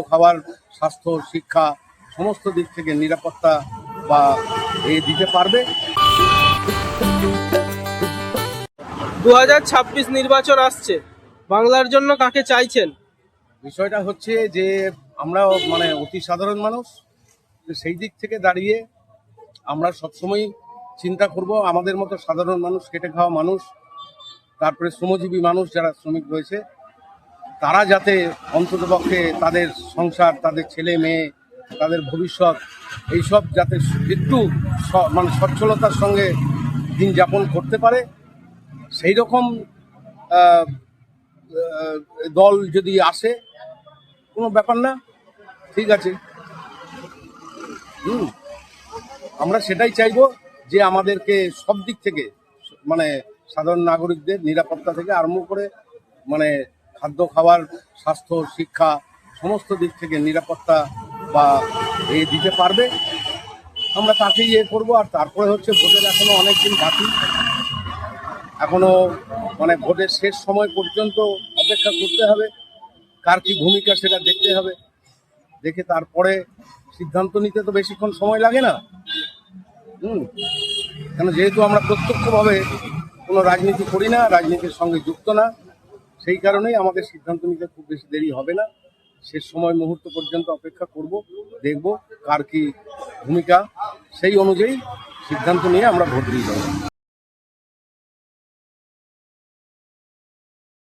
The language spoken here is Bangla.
খাবার, স্বাস্থ্য, শিক্ষা সমস্ত দিক থেকে নিরাপত্তা বা দিতে পারবে। 2026 নির্বাচন আসছে, বাংলার জন্য কাকে চাইছেন? বিষয়টা হচ্ছে যে আমরা অতি সাধারণ মানুষ, সেই দিক থেকে দাঁড়িয়ে আমরা সবসময় চিন্তা করব আমাদের মতো সাধারণ মানুষ, খেটে খাওয়া মানুষ, তারপরে শ্রমজীবী মানুষ যারা শ্রমিক রয়েছে, তারা যাতে অন্ততপক্ষে তাদের সংসার, তাদের ছেলে মেয়ে, তাদের ভবিষ্যৎ এইসব যাতে একটু সচ্ছলতার সঙ্গে দিন যাপন করতে পারে, সেই রকম দল যদি আসে কোনো ব্যাপার না, ঠিক আছে। আমরা সেটাই চাইবো যে আমাদেরকে সব দিক থেকে সাধারণ নাগরিকদের নিরাপত্তা থেকে আরম্ভ করে খাদ্য খাবার, স্বাস্থ্য, শিক্ষা সমস্ত দিক থেকে নিরাপত্তা বা দিতে পারবে, আমরা তাকেই করবো। আর তারপরে হচ্ছে ভোটের এখনো অনেক দিন বাকি, এখনো ভোটের শেষ সময় পর্যন্ত অপেক্ষা করতে হবে, কার কি ভূমিকা সেটা দেখতে হবে, দেখে তারপরে সিদ্ধান্ত নিতে তো বেশিক্ষণ সময় লাগে না। কেন, যেহেতু আমরা প্রত্যক্ষভাবে কোনো রাজনীতি করি না, রাজনীতির সঙ্গে যুক্ত না, সেই কারণেই আমাদের সিদ্ধান্ত নিতে খুব বেশি দেরি হবে না। শেষ সময় মুহূর্ত পর্যন্ত অপেক্ষা করব, দেখব কার কি ভূমিকা, সেই অনুযায়ী সিদ্ধান্ত নিয়ে আমরা ভোট দিয়ে যাব।